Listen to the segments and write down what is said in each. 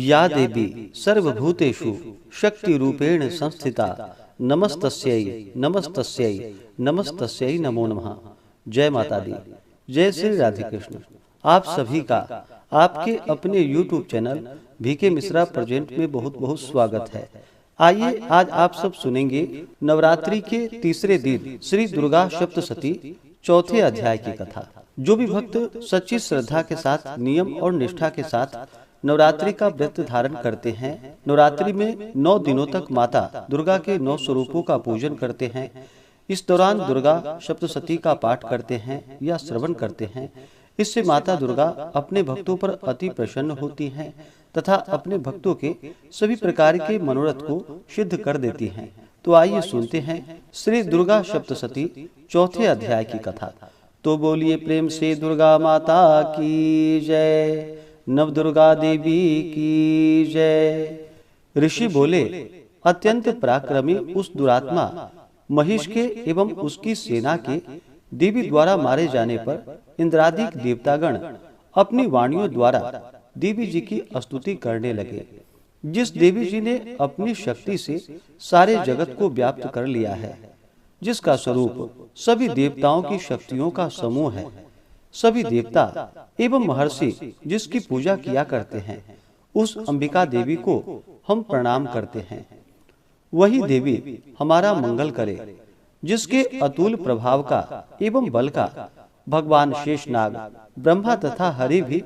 या देवी सर्वभूतेषु शक्ति रूपेण संस्थिता नमस्तस्यै नमस्तस्यै नमस्तस्यै नमो नमः। जय माता दी। जय श्री राधे कृष्ण। आप सभी का आपके अपने YouTube channel VK Mishra present में बहुत बहुत स्वागत है। आइए आज आप सब सुनेंगे नवरात्रि के तीसरे दिन श्री दुर्गा सप्तशती चौथे अध्याय की कथा। जो भी भक्त सच्ची श्रद्धा के साथ नियम और निष्ठा के साथ नवरात्रि का व्रत धारण करते हैं, नवरात्रि में 9 दिनों तक माता दुर्गा के 9 स्वरूपों का पूजन करते हैं। इस दौरान दुर्गा सप्तशती का पाठ करते हैं या श्रवण करते हैं। इससे माता दुर्गा अपने भक्तों पर अति प्रसन्न होती हैं तथा अपने भक्तों के सभी प्रकार के मनोरथ को सिद्ध कर देती हैं। तो आइए सुनते हैं श्री दुर्गा सप्तशती चौथे अध्याय की कथा। तो बोलिए प्रेम से दुर्गा माता की जय, नव दुर्गा देवी की जय। ऋषि बोले, अत्यंत पराक्रमी उस दुरात्मा महिष के एवं उसकी सेना के देवी द्वारा मारे जाने पर इंद्रादिक देवतागण अपनी वाणियों द्वारा देवी जी की स्तुति करने लगे। जिस देवी जी ने अपनी शक्ति से सारे जगत को व्याप्त कर लिया है, जिसका स्वरूप सभी देवताओं की शक्तियों का समूह है, सभी देवता एवं महर्षि जिसकी पूजा किया करते हैं, उस अंबिका देवी को हम प्रणाम करते हैं। वही देवी हमारा मंगल करे, जिसके अतुल प्रभाव का एवं बल का भगवान शेषनाग ब्रह्मा तथा हरि भी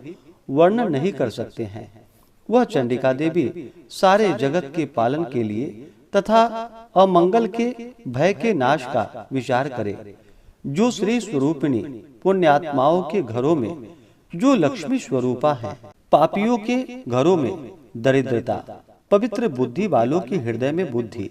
वर्णन नहीं कर सकते हैं। वह चंडिका देवी सारे जगत के पालन के लिए तथा अमंगल के भय के नाश का विचार करे। जो श्री स्वरूपिणी पुण्यात्माओं के घरों में जो लक्ष्मी स्वरूपा है, पापियों के घरों में दरिद्रता, पवित्र बुद्धि वालों के हृदय में बुद्धि,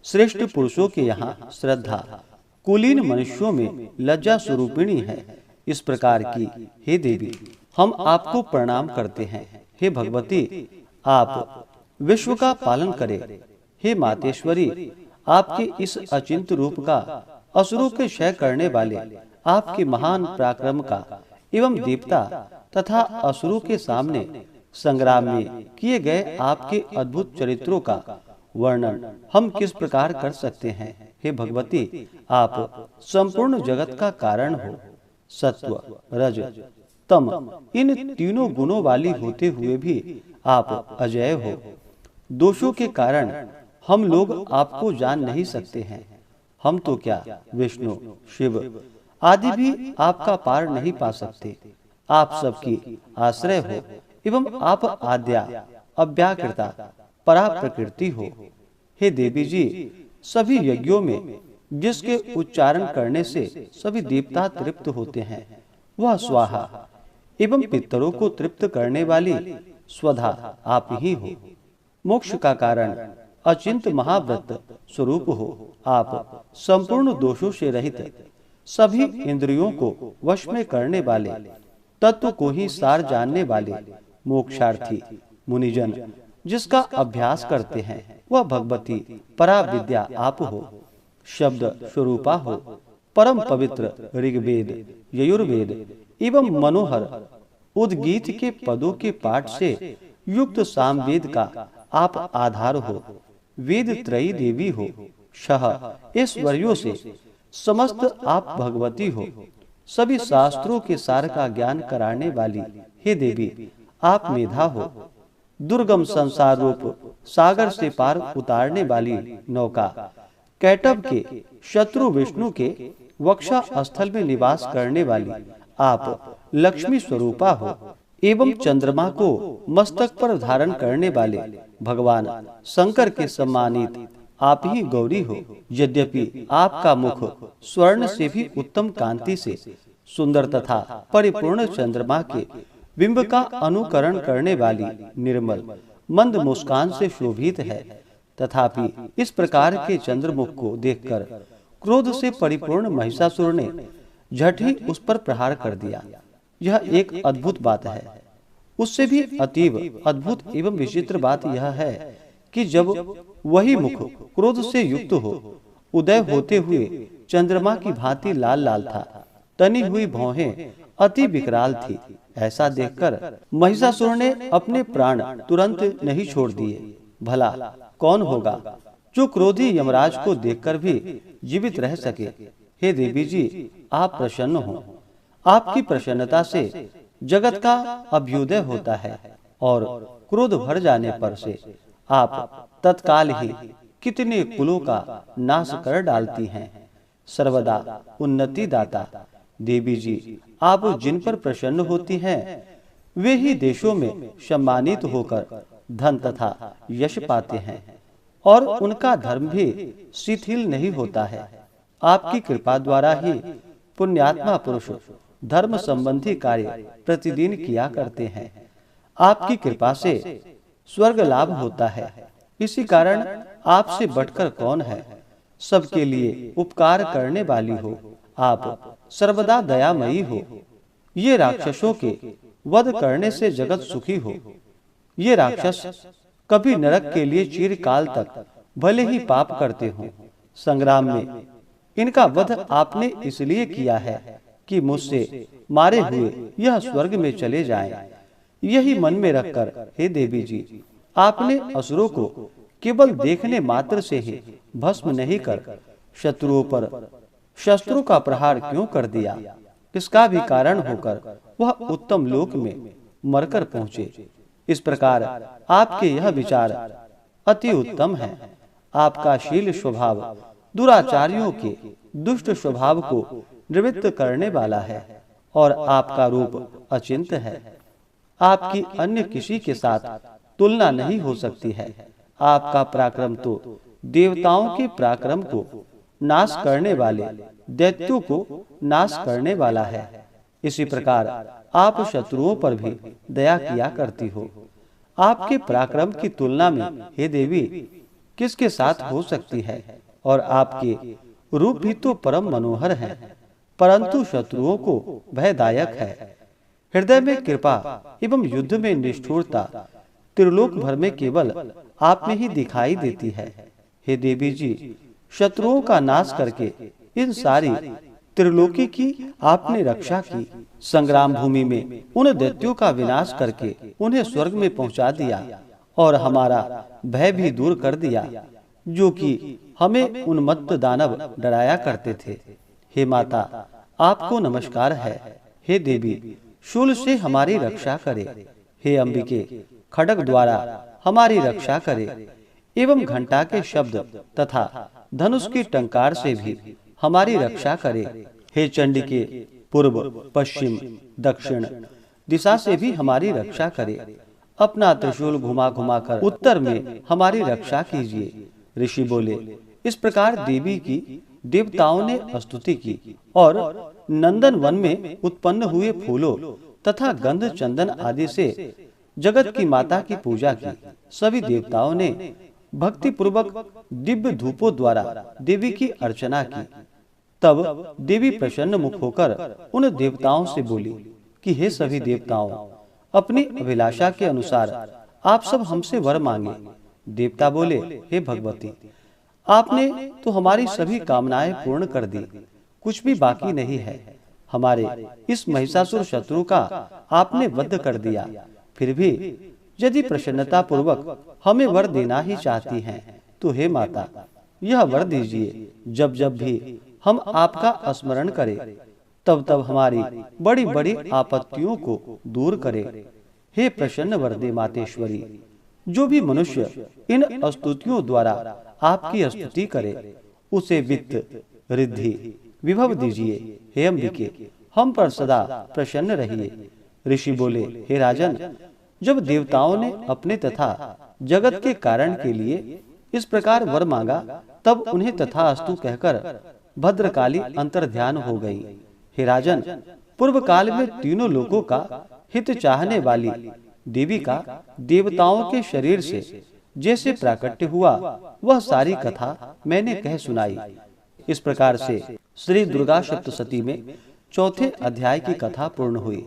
श्रेष्ठ पुरुषों के यहाँ श्रद्धा, कुलीन मनुष्यों में लज्जा स्वरूपिणी है। इस प्रकार की हे देवी हम आपको प्रणाम करते हैं। हे भगवती, आप विश्व का पालन करें। हे मातेश्वरी, आपके इस अचिंत्य रूप का असुरों के क्षय करने वाले आपके महान पराक्रम का एवं देवता तथा असुरों के सामने संग्राम में किए गए आपके अद्भुत चरित्रों का वर्णन हम किस प्रकार कर सकते हैं। हे भगवती, आप संपूर्ण जगत का कारण हो। सत्व, रज, तम इन तीनों गुणों वाली होते हुए भी आप अजय हो। दोषों के कारण हम लोग आपको जान नहीं सकते हैं। हम तो क्या विष्णु, शिव आदि भी आपका पार नहीं पा सकते। आप सबकी आश्रय हो एवं आप आद्या अव्याकृता परा प्रकृति हो। हे देवी जी, सभी यज्ञों में जिसके उच्चारण करने से सभी देवता तृप्त होते हैं, वह स्वाहा एवं पितरों को तृप्त करने वाली स्वधा आप ही हो। मोक्ष का कारण अचिंत महाव्रत स्वरूप हो। आप संपूर्ण दोषों से रहित, सभी इंद्रियों को वश में करने वाले, तत्व को ही सार जानने वाले मोक्षार्थी मुनिजन जिसका अभ्यास करते हैं, वह भगवती परा विद्या आप हो। शब्द स्वरूपा हो, परम पवित्र ऋग्वेद, यजुर्वेद एवं मनोहर उद्गीत के पदों के पाठ से युक्त सामवेद का आप आधार हो। वेद त्रयी देवी हो। शह ऐश्वर्यों से समस्त आप भगवती हो। सभी शास्त्रों के सार का ज्ञान कराने वाली हे देवी आप मेधा हो। दुर्गम संसार रूप सागर से पार उतारने वाली नौका, कैटभ के शत्रु विष्णु के वक्षा स्थल में निवास करने वाली आप लक्ष्मी स्वरूपा हो। एवं चंद्रमा को मस्तक पर धारण करने वाले भगवान शंकर के सम्मानित आप ही गौरी हो। यद्यपि आपका मुख स्वर्ण से भी उत्तम कांति से सुंदर तथा परिपूर्ण चंद्रमा के बिंब का अनुकरण करने वाली निर्मल मंद मुस्कान से शोभित है, तथापि इस प्रकार के चंद्रमुख को देखकर क्रोध से परिपूर्ण महिषासुर ने झट ही उस पर प्रहार कर दिया। यह एक अद्भुत बात है। उससे भी अतीव अद्भुत एवं विचित्र बात यह है कि जब वही मुख क्रोध से युक्त हो, उदय होते हुए चंद्रमा की भांति लाल लाल था। तनी हुई भौहें अति विकराल थी। ऐसा देखकर महिषासुर ने अपने प्राण तुरंत नहीं छोड़ दिए। भला कौन होगा जो क्रोधी यमराज को देखकर भी जीवित रह सके। हे देवी जी, आप प्रसन्न हो। आपकी प्रसन्नता से जगत का अभ्युदय होता है और क्रोध भर जाने पर से आप तत्काल ही कितने कुलों का नाश कर डालती हैं। सर्वदा उन्नति दाता देवी जी, आप जिन पर प्रसन्न होती हैं वे ही देशों में सम्मानित होकर धन तथा यश पाते हैं और उनका धर्म भी शिथिल नहीं होता है। आपकी कृपा द्वारा ही पुण्यात्मा पुरुष धर्म संबंधी कार्य प्रतिदिन किया करते हैं। आपकी कृपा से स्वर्ग लाभ होता है। इसी कारण आपसे बढ़कर कौन है। सबके लिए उपकार करने वाली हो, आप सर्वदा दयामयी हो। ये राक्षसों के वध करने से जगत सुखी हो। ये राक्षस कभी नरक के लिए चिरकाल तक भले ही पाप करते हों, संग्राम में इनका वध आपने इसलिए किया है कि मुझसे मारे हुए यह स्वर्ग में चले जाएं। यही मन में रखकर हे देवी जी, आपने असुरों को केवल देखने मात्र से ही भस्म नहीं कर शत्रुओं पर शस्त्रों का प्रहार क्यों कर दिया। इसका भी कारण होकर वह उत्तम लोक में मरकर पहुँचे। इस प्रकार आपके यह विचार अति उत्तम है। आपका शील स्वभाव दुराचारियों के दुष्ट स्वभाव को निवृत्त करने वाला है और आपका रूप अचिंत है। आपकी अन्य किसी के साथ तुलना नहीं हो सकती है। आपका पराक्रम तो देवताओं के पराक्रम को नाश करने वाले दैत्यों को नाश करने वाला है। इसी प्रकार आप शत्रुओं पर भी दया किया करती हो। आपके पराक्रम की तुलना में हे देवी किसके साथ हो सकती है। और आपके रूप भी तो परम मनोहर हैं, परंतु शत्रुओं को भयदायक है। हृदय में कृपा एवं युद्ध में निष्ठुरता त्रिलोक भर में केवल आप में ही दिखाई देती है। हे देवी जी, शत्रुओं का नाश करके इन सारी त्रिलोकी की आपने रक्षा की। संग्राम भूमि में उन दैत्यों का विनाश करके उन्हें स्वर्ग में पहुंचा दिया और हमारा भय भी दूर कर दिया, जो कि हमें उन्मत्त दानव डराया करते थे। हे माता, आपको नमस्कार है। हे देवी, शूल से हमारी रक्षा करे। हे अंबिके, खड्ग द्वारा हमारी रक्षा करे एवं घंटा के शब्द तथा धनुष की टंकार से भी हमारी रक्षा करे। हे चंडिके, पूर्व पश्चिम दक्षिण दिशा से भी हमारी रक्षा करे। अपना त्रिशूल घुमा घुमा कर उत्तर में हमारी रक्षा कीजिए। ऋषि बोले। इस प्रकार देवी की देवताओं ने स्तुति की और नंदन वन में उत्पन्न हुए फूलों तथा गंध चंदन आदि से जगत की माता की पूजा की। सभी देवताओं ने भक्ति पूर्वक दिव्य धूपों द्वारा देवी की अर्चना की। तब देवी प्रसन्न मुख होकर उन देवताओं से बोली कि हे सभी देवताओं, अपनी अभिलाषा के अनुसार आप सब हमसे वर मांगे। देवता बोले, हे भगवती, आपने तो हमारी सभी कामनाएं पूर्ण कर दी, कुछ भी बाकी नहीं है। हमारे इस महिषासुर शत्रु का आपने वध कर दिया। फिर भी यदि प्रसन्नता पूर्वक हमें वर देना ही चाहती हैं, तो हे माता, यह वर दीजिए। जब जब भी हम आपका स्मरण करें, तब तब हमारी बड़ी बड़ी आपत्तियों को दूर करे। हे प्रसन्न वरदे मातेश्वरी, जो भी मनुष्य इन स्तुतियों द्वारा आपकी स्तुति करे, उसे वित्त रिद्धि विभव दीजिए। हे अंबिके, हम पर सदा प्रसन्न रहिए। ऋषि बोले, हे राजन, जब देवताओं ने अपने तथा जगत के कारण के लिए इस प्रकार वर मांगा, तब उन्हें तथास्तु कहकर भद्रकाली अंतर्ध्यान हो गई। हे राजन, पूर्व काल में तीनों लोकों का हित चाहने वाली देवी का देवताओं के शरीर से जैसे प्राकट्य हुआ, वह सारी कथा मैंने कह सुनाई। इस प्रकार से श्री दुर्गा सप्तशती में चौथे अध्याय की कथा पूर्ण हुई।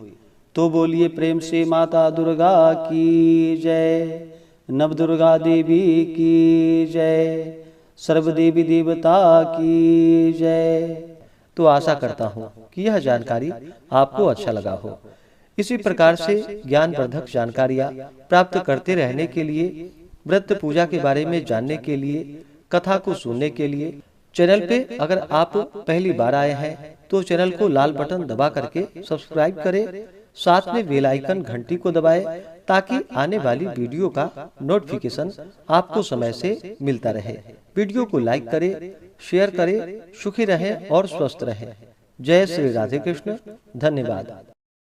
तो बोलिए प्रेम से माता दुर्गा की जय, नव दुर्गा देवी की जय, सर्व देवी देवता की जय। तो आशा करता हूँ कि यह जानकारी आपको अच्छा लगा हो। इसी प्रकार से ज्ञानवर्धक जानकारियाँ प्राप्त करते रहने के लिए, व्रत पूजा के बारे में जानने के लिए, कथा को सुनने के लिए चैनल पे अगर आप पहली बार आए हैं तो चैनल को लाल बटन दबा करके सब्सक्राइब करें, साथ में बेल आइकन घंटी को दबाएं ताकि आने वाली वीडियो का नोटिफिकेशन आपको समय से मिलता रहे। वीडियो को लाइक करें, शेयर करें। सुखी रहें और स्वस्थ रहें। जय श्री राधे कृष्ण। धन्यवाद।